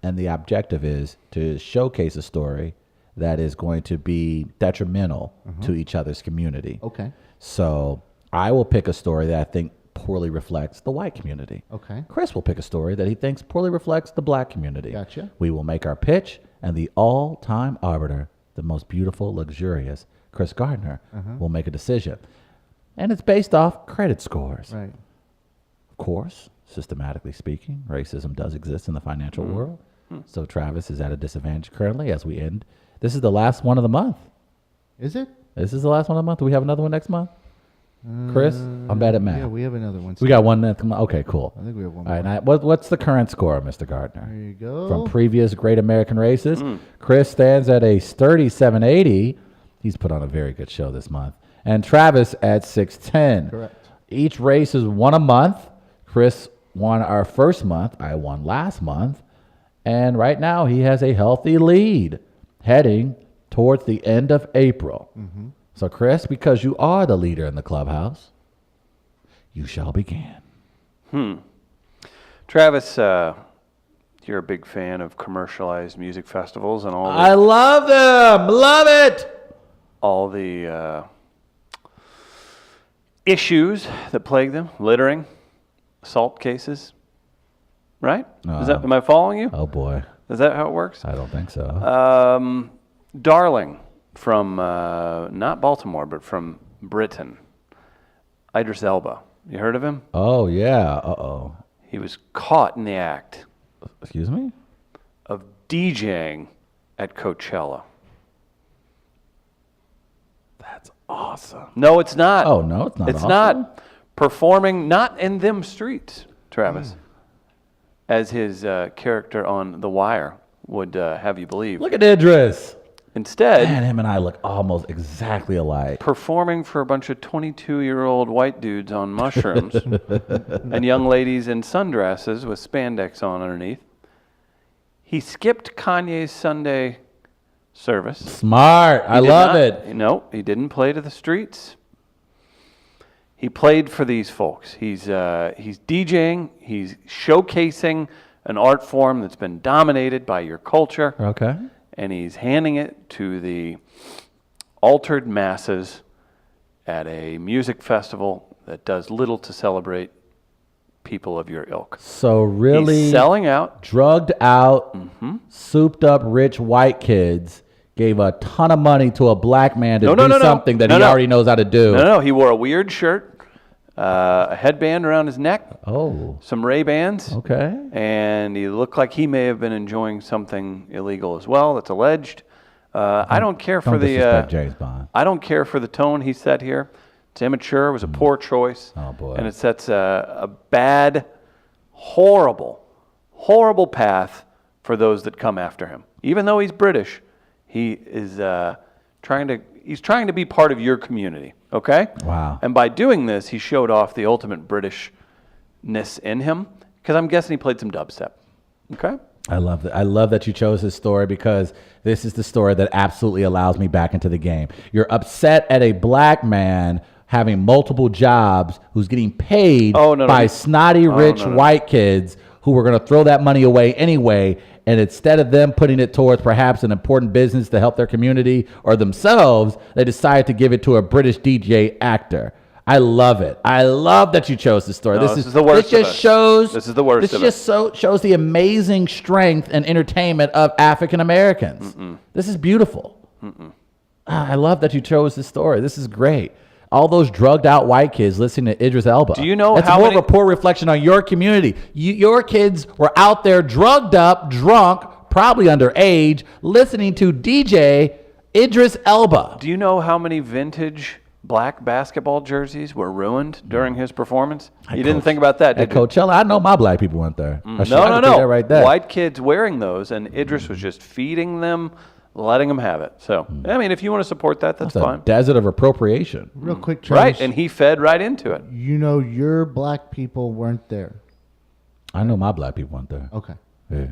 and the objective is to showcase a story that is going to be detrimental to each other's community. Okay. So I will pick a story that I think poorly reflects the white community. Okay. Chris will pick a story that he thinks poorly reflects the black community. Gotcha. We will make our pitch, and the all-time arbiter, the most beautiful, luxurious, Chris Gardner, will make a decision. And it's based off credit scores. Right. Of course, systematically speaking, racism does exist in the financial world. So Travis is at a disadvantage currently as we end. This is the last one of the month. Is it? This is the last one of the month. Do we have another one next month? Chris? I'm bad at math. Yeah, we have another one. We got one next month. Okay, cool. I think we have one All right, more. now, what's the current score, Mr. Gardner? There you go. From previous Great American Races, Chris stands at a sturdy 780. He's put on a very good show this month. And Travis at 610. Correct. Each race is one a month. Chris won our first month. I won last month. And right now he has a healthy lead heading towards the end of April. So Chris, because you are the leader in the clubhouse, you shall begin. Travis, you're a big fan of commercialized music festivals and I love them. Love it. all the issues that plague them, littering, assault cases, right? Am I following you? Oh boy. Is that how it works? I don't think so. Darling from not Baltimore, but from Britain, Idris Elba. You heard of him? Oh yeah. Uh-oh. He was caught in the act Excuse me? of DJing at Coachella. That's awesome. No, it's not. Oh, no, it's not It's awesome? not performing, not in them streets, Travis, as his character on The Wire would have you believe. Look at Idris. Instead, Man, him and I look almost exactly alike. performing for a bunch of 22-year-old white dudes on mushrooms and young ladies in sundresses with spandex on underneath. He skipped Kanye's Sunday service. Smart. I He did love not- it. No, he didn't play to the streets. He played for these folks. He's DJing. He's showcasing an art form that's been dominated by your culture. Okay. And he's handing it to the altered masses at a music festival that does little to celebrate people of your ilk. So really He's selling out. drugged out, souped up rich white kids gave a ton of money to a black man to do something that he already knows how to do. No. He wore a weird shirt, a headband around his neck, some Ray-Bans. Okay. And he looked like he may have been enjoying something illegal as well. That's alleged. I don't care for the James Bond. I don't care for the tone he set here. It's immature. It was a poor choice. Oh, boy. And it sets a bad, horrible path for those that come after him. Even though he's British, he is trying to be part of your community. Okay? Wow. And by doing this, he showed off the ultimate Britishness in him, because I'm guessing he played some dubstep. Okay? I love that. I love that you chose this story, because this is the story that absolutely allows me back into the game. You're upset at a black man having multiple jobs who's getting paid by snotty rich white kids who were going to throw that money away anyway. And instead of them putting it towards perhaps an important business to help their community or themselves, they decided to give it to a British DJ actor. I love it. I love that you chose this story. This is the worst. This just shows. This is the worst. This just shows the amazing strength and entertainment of African Americans. This is beautiful. I love that you chose this story. This is great. All those drugged out white kids listening to Idris Elba. Do you know That's how more many... of a poor reflection on your community. Your kids were out there drugged up, drunk, probably underage, listening to DJ Idris Elba. Do you know how many vintage black basketball jerseys were ruined during his performance? You didn't think about that, did you? At Coachella, I know my black people went there. No. That right there. White kids wearing those, and Idris was just feeding them, letting them have it. So, I mean, if you want to support that, that's fine. A desert of appropriation. Real quick, Travis. Right, and he fed right into it. You know your black people weren't there. I know my black people weren't there. Okay. Yeah.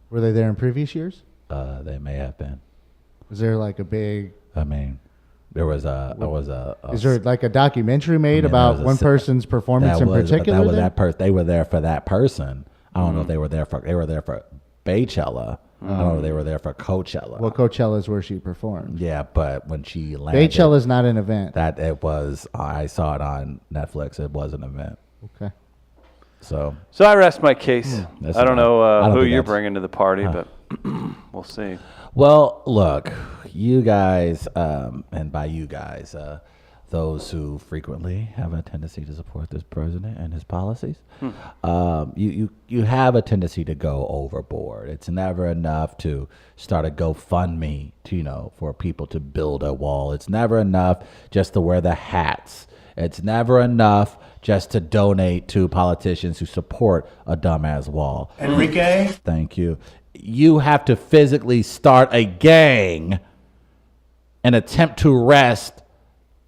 Were they there in previous years? They may have been. Was there like a big... I mean, there was a Is there like a documentary made about one person's performance in particular? They were there for that person. I don't know if they were there for Baychella. I don't know if they were there for Coachella. Well, Coachella is where she performed. Yeah, but when she landed, Baychella is not an event. I saw it on Netflix. It was an event. Okay. So I rest my case. I don't know who you're that's- bringing to the party, but we'll see. Well, look, you guys, and by you guys, those who frequently have a tendency to support this president and his policies, you have a tendency to go overboard. It's never enough to start a GoFundMe for people to build a wall. It's never enough just to wear the hats. It's never enough just to donate to politicians who support a dumbass wall. Enrique? Thank you. You have to physically start a gang and attempt to arrest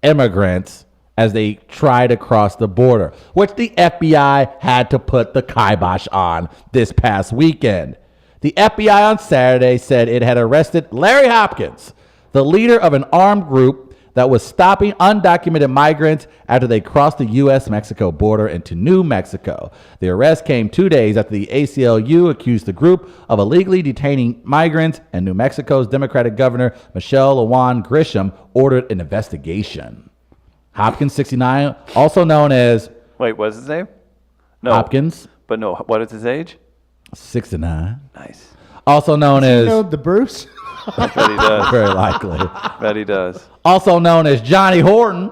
immigrants as they try to cross the border, which the FBI had to put the kibosh on this past weekend. The FBI on Saturday said it had arrested Larry Hopkins, the leader of an armed group that was stopping undocumented migrants after they crossed the U.S.-Mexico border into New Mexico. The arrest came 2 days after the ACLU accused the group of illegally detaining migrants, and New Mexico's Democratic Governor Michelle Lujan Grisham ordered an investigation. Hopkins, 69, also known as... Wait, what's his name? No. Hopkins. But no, what is his age? 69. Nice. Also known as... You know the Bruce? I bet he does. Very likely. Bet he does. Also known as Johnny Horton,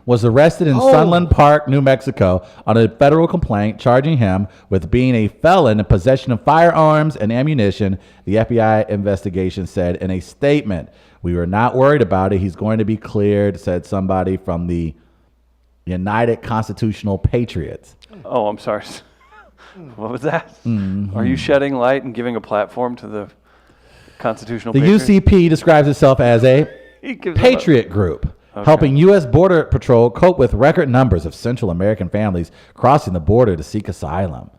was arrested in Sunland Park, New Mexico, on a federal complaint charging him with being a felon in possession of firearms and ammunition, the FBI investigation said in a statement. We were not worried about it. He's going to be cleared, said somebody from the United Constitutional Patriots. Oh, I'm sorry. What was that? Are you shedding light and giving a platform to the Constitutional The Patriots? UCP describes itself as a He gives Patriot group, helping U.S. Border Patrol cope with record numbers of Central American families crossing the border to seek asylum.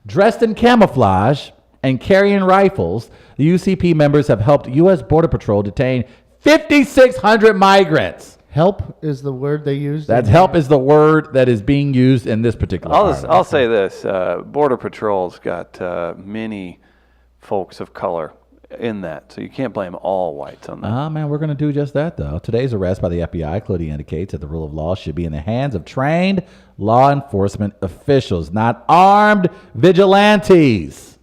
Dressed in camouflage and carrying rifles, the UCP members have helped U.S. Border Patrol detain 5,600 migrants Help is the word they use. That help is the word that is being used in this particular. I'll say this: Border Patrol's got many folks of color in that, so you can't blame all whites on that. Man, we're going to do just that, though. Today's arrest by the FBI clearly indicates that the rule of law should be in the hands of trained law enforcement officials, not armed vigilantes.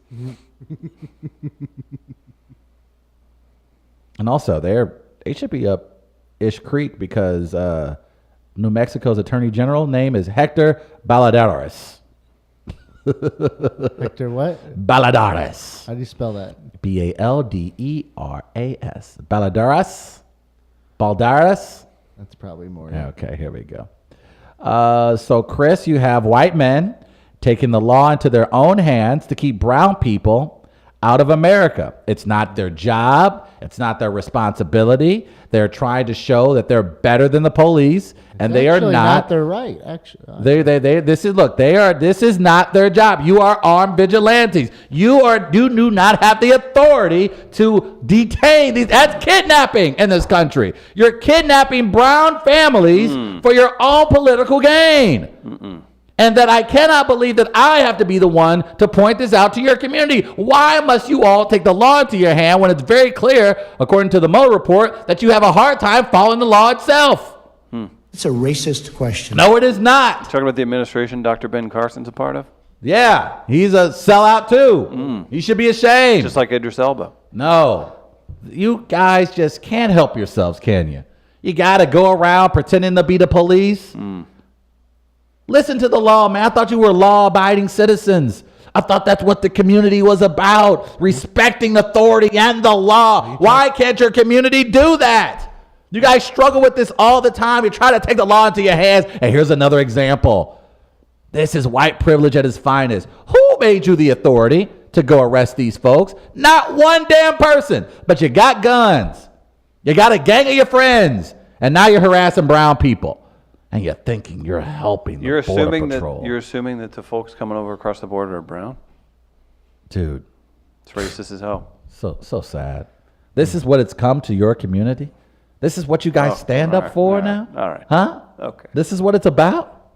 And also, they should be up Ish Creek because New Mexico's Attorney General name is Hector Baladares. Hector what? Baladares. How do you spell that? Balderas. Baladares. Baldares. That's probably more. Okay, here we go. So, Chris, you have white men taking the law into their own hands to keep brown people out of America. It's not their job. It's not their responsibility. They're trying to show that they're better than the police, and they are not. They're right, actually. This is not their job. You are armed vigilantes. You do not have the authority to detain these. That's kidnapping in this country. You're kidnapping brown families for your own political gain. And that I cannot believe that I have to be the one to point this out to your community. Why must you all take the law into your hand when it's very clear, according to the Mueller report, that you have a hard time following the law itself? It's a racist question. No, it is not. Talking about the administration Dr. Ben Carson's a part of? Yeah, he's a sellout too. He should be ashamed. Just like Idris Elba. No, you guys just can't help yourselves, can you? You got to go around pretending to be the police. Listen to the law, man. I thought you were law-abiding citizens. I thought that's what the community was about, respecting authority and the law. Why can't your community do that? You guys struggle with this all the time. You try to take the law into your hands. And here's another example. This is white privilege at its finest. Who made you the authority to go arrest these folks? Not one damn person. But you got guns. You got a gang of your friends. And now you're harassing brown people. And you're thinking you're helping the Border Patrol. You're assuming that the folks coming over across the border are brown? Dude. It's racist as hell. So sad. This is what it's come to your community? This is what you guys stand up for now? All right. Huh? Okay. This is what it's about?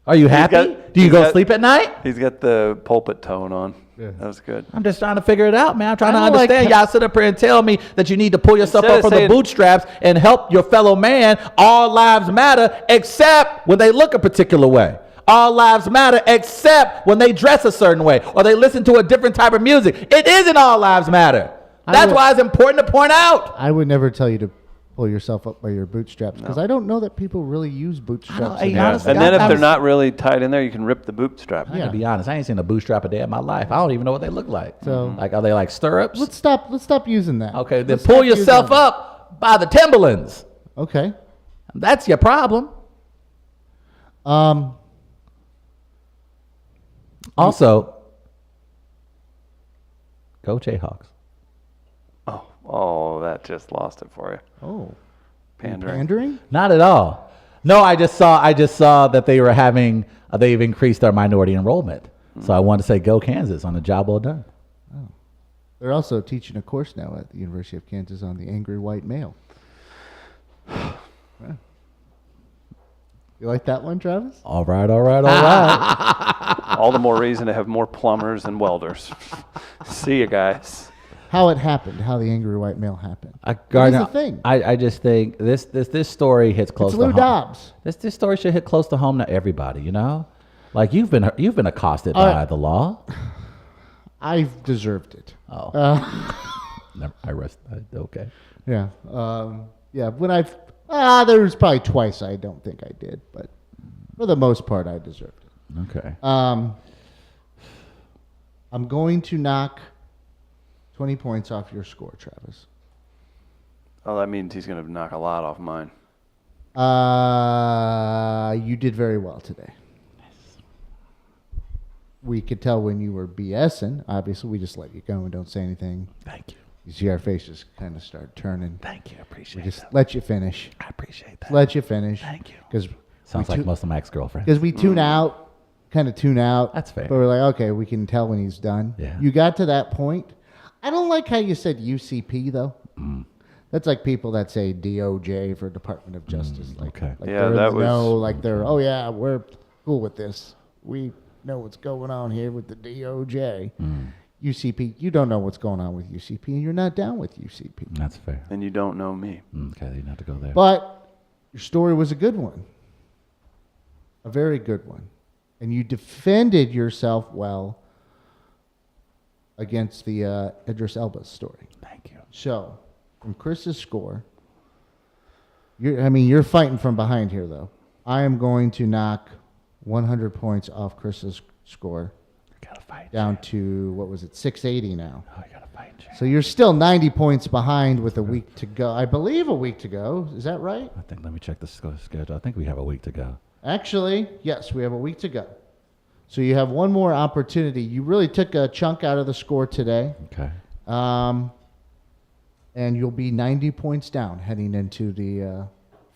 Are you happy? Do you go sleep at night? He's got the pulpit tone on. Yeah. That was good. I'm just trying to figure it out, man. I'm trying to understand. Y'all sit up here and tell me that you need to pull yourself up from the bootstraps and help your fellow man. All lives matter, except when they look a particular way. All lives matter, except when they dress a certain way or they listen to a different type of music. It isn't all lives matter. That's why it's important to point out. I would never tell you to pull yourself up by your bootstraps because I don't know that people really use bootstraps. And then if they're not really tied in there, you can rip the bootstrap. I gotta be honest, I ain't seen a bootstrap a day in my life. I don't even know what they look like. So, like, are they like stirrups? Let's stop using that. Okay, then pull yourself up by the Timberlands. Okay, that's your problem. Also, go Jayhawks. Oh, that just lost it for you. Oh, pandering? Not at all. No, I just saw that they were having. They've increased their minority enrollment. So I wanted to say, go Kansas on a job well done. Oh, they're also teaching a course now at the University of Kansas on the angry white male. Yeah. You like that one, Travis? All right. All the more reason to have more plumbers and welders. See you guys. How it happened, how the angry white male happened. Gardner, the thing. I just think this story hits close to home. It's Lou Dobbs. This story should hit close to home to everybody, you know? Like you've been accosted by the law. I've deserved it. Oh. I rest. Okay. Yeah. Yeah. When there was probably twice I don't think I did, but for the most part I deserved it. Okay. I'm going to knock 20 points off your score, Travis. Oh, that means he's going to knock a lot off mine. You did very well today. Yes. We could tell when you were BSing. Obviously, we just let you go and don't say anything. Thank you. You see our faces kind of start turning. Thank you. I appreciate it. Just that. let you finish. I appreciate that. Let you finish. Thank you. Because sounds like most of my ex-girlfriends. Because we tune out, kind of tune out. That's fair. But we're like, okay, we can tell when he's done. Yeah. You got to that point. I don't like how you said UCP, though. That's like people that say DOJ for Department of Justice. okay. Like Yeah, they're that was- like they're, oh yeah, we're cool with this. We know what's going on here with the DOJ. UCP, you don't know what's going on with UCP, and you're not down with UCP. That's fair. And you don't know me. Okay, you didn't have to go there. But your story was a good one, a very good one, and you defended yourself well against the Idris Elba story. Thank you. So, from Chris's score, you're fighting from behind here, though. I am going to knock 100 points off Chris's score I gotta fight. down to, what was it, 680 now. Oh, I gotta fight you. So you're still 90 points behind with a week to go. I believe a week to go. Is that right? I think. Let me check the schedule. I think we have a week to go. Actually, yes, we have a week to go. So you have one more opportunity. You really took a chunk out of the score today. Okay. And you'll be 90 points down heading into the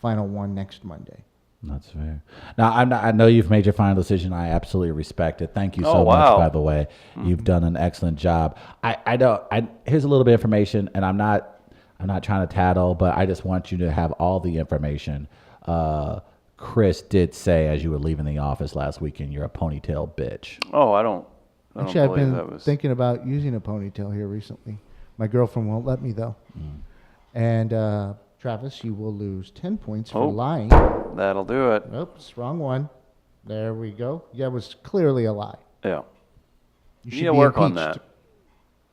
final one next Monday. That's fair. Now, I know you've made your final decision. I absolutely respect it. Thank you so Oh, wow. much, by the way. You've done an excellent job. Here's a little bit of information, and I'm not trying to tattle, but I just want you to have all the information. Chris did say, as you were leaving the office last weekend, you're a ponytail bitch. Oh, I don't Actually, I've believe been that was. thinking about using a ponytail here recently. My girlfriend won't let me, though. And Travis, you will lose 10 points for Oh. lying. That'll do it. Oops, wrong one. There we go. Yeah, it was clearly a lie. Yeah. You You should need to be work on impeached. that.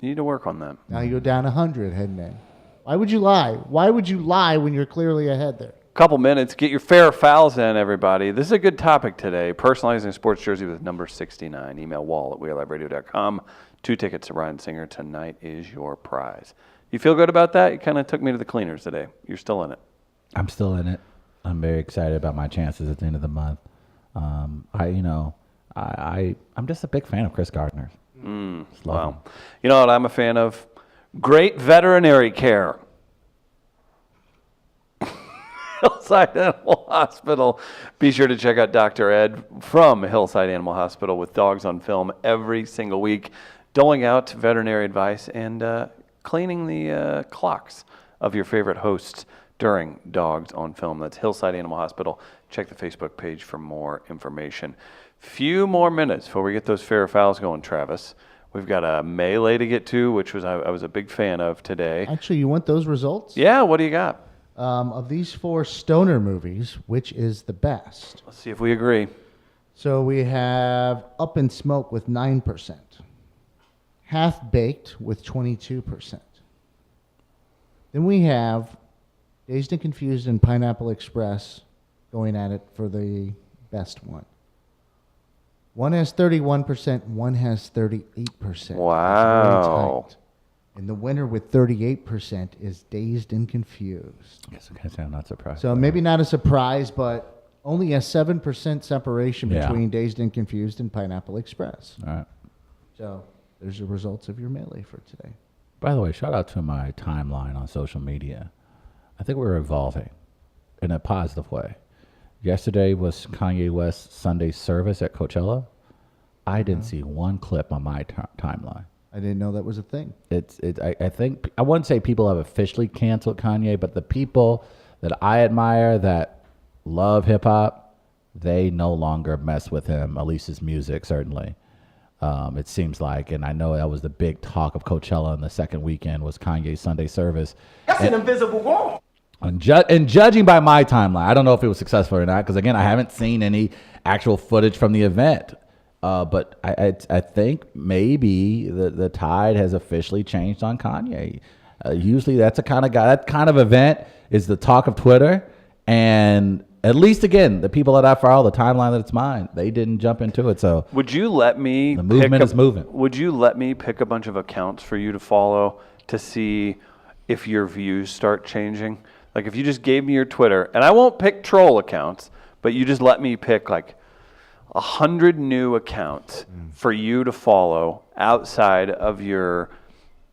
You need to work on that. Now you go down 100 heading in. Why would you lie? Why would you lie when you're clearly ahead there? Couple minutes. Get your fair fouls in, everybody. This is a good topic today. Personalizing a sports jersey with number 69. Email wall@wearliveradio.com. 2 tickets to Ryan Singer tonight is your prize. You feel good about that? You kind of took me to the cleaners today. You're still in it. I'm still in it. I'm very excited about my chances at the end of the month. I'm just a big fan of Chris Gardner. Just love him. Wow. You know what I'm a fan of? Great veterinary care. Hillside Animal Hospital. Be sure to check out Dr. Ed from Hillside Animal Hospital with Dogs on Film every single week, doling out veterinary advice and cleaning the clocks of your favorite hosts during Dogs on Film. That's Hillside Animal Hospital. Check the Facebook page for more information. Few more minutes before we get those fair fouls going, Travis. We've got a melee to get to, which I was a big fan of today. Actually, you want those results? Yeah, what do you got? Of these 4 stoner movies, which is the best? Let's see if we agree. So we have Up in Smoke with 9%. Half Baked with 22%. Then we have Dazed and Confused and Pineapple Express going at it for the best one. One has 31%, one has 38%. Wow. It's really tight. And the winner with 38% is Dazed and Confused. I guess I'm not surprised. So maybe not a surprise, but only a 7% separation Yeah. between Dazed and Confused and Pineapple Express. All right. So there's the results of your melee for today. By the way, shout out to my timeline on social media. I think we're evolving in a positive way. Yesterday was Kanye West's Sunday service at Coachella. I didn't see one clip on my timeline. I didn't know that was a thing. I think I wouldn't say people have officially canceled Kanye, but the people that I admire that love hip hop, they no longer mess with him. At least his music, certainly. It seems like, and I know that was the big talk of Coachella in the second weekend was Kanye's Sunday service. That's an invisible wall. And judging by my timeline, I don't know if it was successful or not, because again, I haven't seen any actual footage from the event. But I think maybe the tide has officially changed on Kanye. Usually that's a kind of guy, that kind of event is the talk of Twitter. And at least, again, the people that I follow, the timeline that it's mine, they didn't jump into it. So Would you let me the movement is moving. Would you let me pick a bunch of accounts for you to follow to see if your views start changing? Like if you just gave me your Twitter, and I won't pick troll accounts, but you just let me pick like 100 new accounts for you to follow outside of your,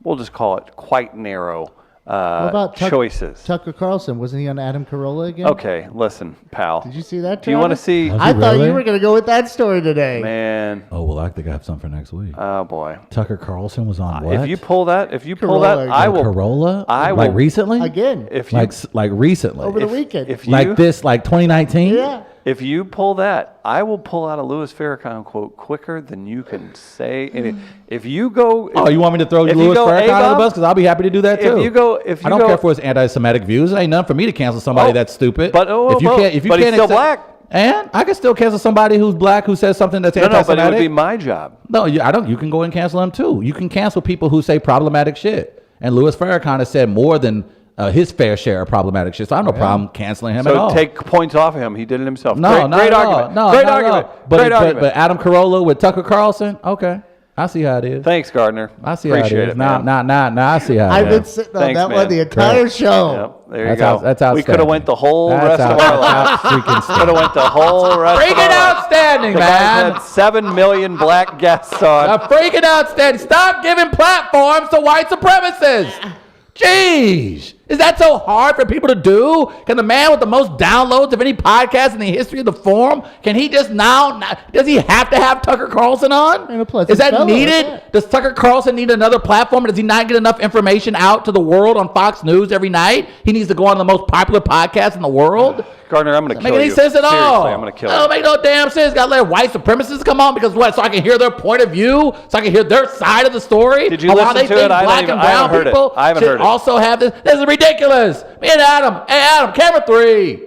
we'll just call it quite narrow What about choices. Tucker Carlson? Wasn't he on Adam Carolla again? Okay, listen, pal. Did you see that? Do you want to Travis? see? Was I he thought really? you were going to go with that story today. Man, Oh, well, I think I have something for next week. oh boy. Tucker Carlson was on what? If you pull that, Corolla I will. Corolla? I Like will- recently? Again, If you Like recently? over the weekend. if you Like this, like 2019? yeah. if you pull that, I will pull out a Louis Farrakhan quote quicker than you can say anything. If you go, Oh, you want me to throw if Louis you go Farrakhan under the A-Bob, bus? Because I'll be happy to do that too. If you go, I don't care if it was anti-Semitic views. It ain't nothing for me to cancel somebody Oh, that's stupid. but- oh, if you well, can't, if you but he's can't still accept- black. And I can still cancel somebody who's black who says something that's no, but anti-Semitic. it would be my job. No, I don't. You can go and cancel them too. You can cancel people who say problematic shit. And Louis Farrakhan has said more than his fair share of problematic shit. So I have no problem canceling him at all. So take points off of him. He did it himself. No, great, not great at all. argument. No, great not at argument. all. But, great but, argument. but Adam Carolla with Tucker Carlson, okay. I see how it is. Thanks, Gardner. I see Appreciate how it is. it, man. Nah, I see how it I've is. been sitting on Thanks, that man. one the entire show. Yep, there you That's go. that's we could have outstanding. went the whole That's rest of our lives. freaking Could have went the whole rest of Freaking our lives. outstanding, The guys man. had 7 million black guests on. Freaking outstanding. Stop giving platforms to white supremacists. Jeez. Is that so hard for people to do? Can the man with the most downloads of any podcast in the history of the forum, can he just now, does he have to have Tucker Carlson on? And a pleasant Is that fellow, needed? that's it. Does Tucker Carlson need another platform? Does he not get enough information out to the world on Fox News every night? He needs to go on the most popular podcast in the world? Gardner, I'm going to kill Make any you. sense at all? Seriously, I'm going to kill That you. don't make no damn sense. Got to let white supremacists come on because what? So I can hear their point of view, so I can hear their side of the story. Did you on why listen they to think it? I black haven't and brown heard it. people I haven't should heard it. also have this. This is ridiculous. Me and Adam. Hey, Adam, camera 3.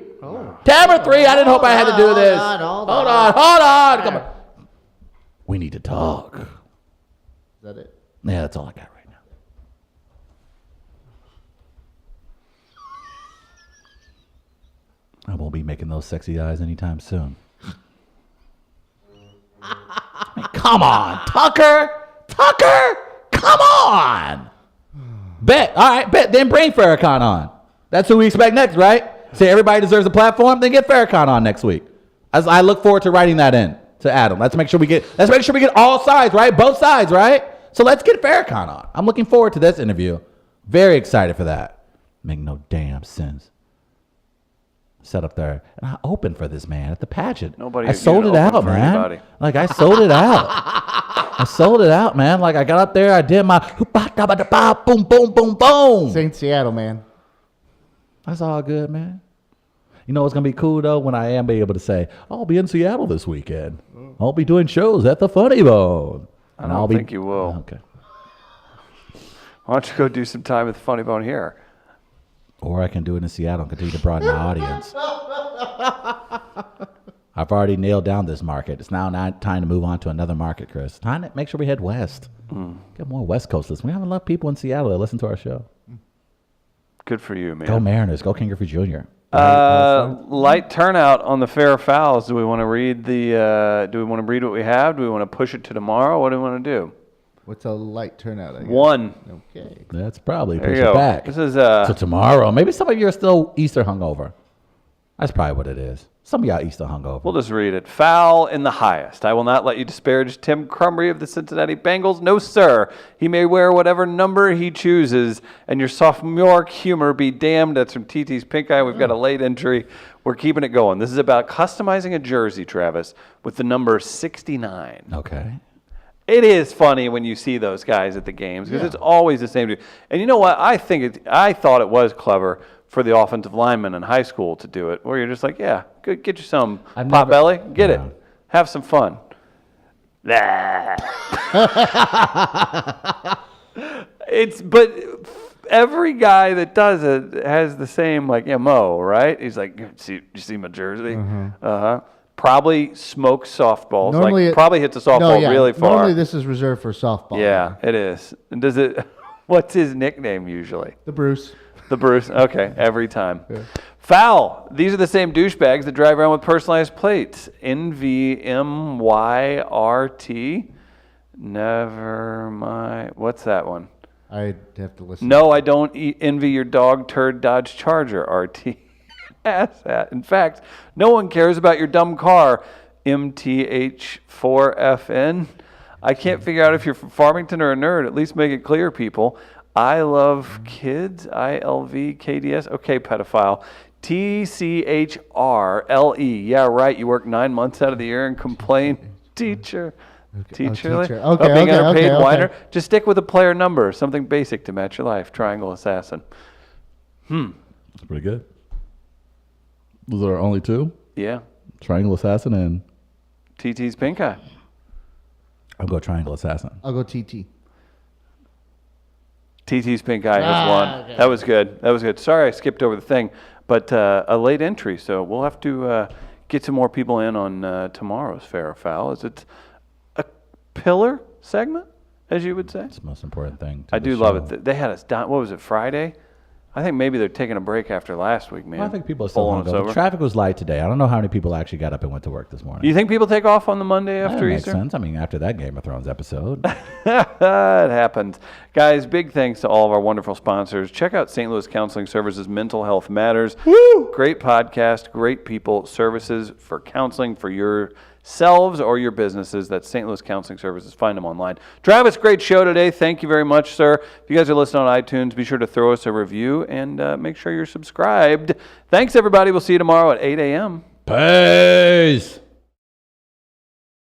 Camera 3. I didn't hope I had to do this. Hold Hold on. on. Come on. We need to talk. Is that it? Yeah, that's all I got right now. I won't be making those sexy eyes anytime soon. I mean, come on, Tucker! Come on! Bet. All right, bet. Then bring Farrakhan on. That's who we expect next, right? Say everybody deserves a platform, then get Farrakhan on next week. As I look forward to writing that in to Adam. Let's make sure we get all sides, right? Both sides, right? So let's get Farrakhan on. I'm looking forward to this interview. Very excited for that. Make no damn sense. Set up there, and I opened for this man at the pageant. Nobody I sold even it out, opened for man. anybody. Like I sold it out. I sold it out, man. Like I got up there, I did my boom, boom, boom, boom. St. Seattle, man. That's all good, man. You know what's gonna be cool though? When I am be able to say, I'll be in Seattle this weekend. I'll be doing shows at the Funny Bone. I don't think you will. Okay. Why don't you go do some time with Funny Bone here? Or I can do it in Seattle and continue to broaden my audience. I've already nailed down this market. It's now not time to move on to another market, Chris. Time to make sure we head west. Get more West Coast listeners. We have enough people in Seattle that listen to our show. Good for you, man. Go Mariners. Go King Griffey Jr. Light turnout on the fair fouls. Do we want to read what we have? Do we want to push it to tomorrow? What do we want to do? What's a light turnout? I guess? 1. Okay. That's probably There push you it go. back. This is to tomorrow. Maybe some of you are still Easter hungover. That's probably what it is. Some of y'all Easter hungover. We'll just read it. Foul in the highest. I will not let you disparage Tim Crumbry of the Cincinnati Bengals. No, sir. He may wear whatever number he chooses, and your sophomoric humor be damned. That's from TT's Pink Eye. We've got a late entry. We're keeping it going. This is about customizing a jersey, Travis, with the number 69. Okay. It is funny when you see those guys at the games because it's always the same dude. And you know what? I thought it was clever for the offensive linemen in high school to do it, where you're just like, yeah, good, get you some pot belly, get it, have some fun. But every guy that does it has the same like MO, right? He's like, you see my jersey? Probably smokes softballs. Normally probably hits a softball really far. Normally this is reserved for softball. Yeah, it is. And does it? What's his nickname usually? The Bruce. The Bruce. Okay, every time. Yeah. Foul. These are the same douchebags that drive around with personalized plates. NVMYRT. Never mind. What's that one? I'd have to listen. No, I don't envy your dog turd Dodge Charger RT. Asshat. In fact, no one cares about your dumb car, MTH4FN. I can't figure out if you're from Farmington or a nerd. At least make it clear, people. I love kids. ILVKDS. Okay, pedophile. TCHRLE. Yeah, right. You work 9 months out of the year and complain. Teacher. Teacher. teacher. Oh, Okay, being okay, underpaid okay, whiner. okay. Just stick with a player number. Something basic to match your life. Triangle assassin. That's pretty good. Those are our only two? Yeah. Triangle Assassin and TT's pink eye. I'll go Triangle Assassin. I'll go TT. TT's pink eye has won. Okay. That was good. That was good. Sorry I skipped over the thing, but a late entry, so we'll have to get some more people in on tomorrow's Fair or Foul. Is it a pillar segment, as you would say? It's the most important thing. To I the do love show. it. They had us down. What was it, Friday? I think maybe they're taking a break after last week, man. Well, I think people are still Pulling us hungover. over. Traffic was light today. I don't know how many people actually got up and went to work this morning. Do you think people take off on the Monday That after makes Easter? sense. I mean, after that Game of Thrones episode. It happens. Guys, big thanks to all of our wonderful sponsors. Check out St. Louis Counseling Services Mental Health Matters. Woo! Great podcast, great people, services for counseling for yourselves or your businesses. That's St. Louis Counseling Services. Find them online. Travis, great show today. Thank you very much, sir. If you guys are listening on iTunes, be sure to throw us a review and make sure you're subscribed. Thanks, everybody. We'll see you tomorrow at 8 a.m. Peace.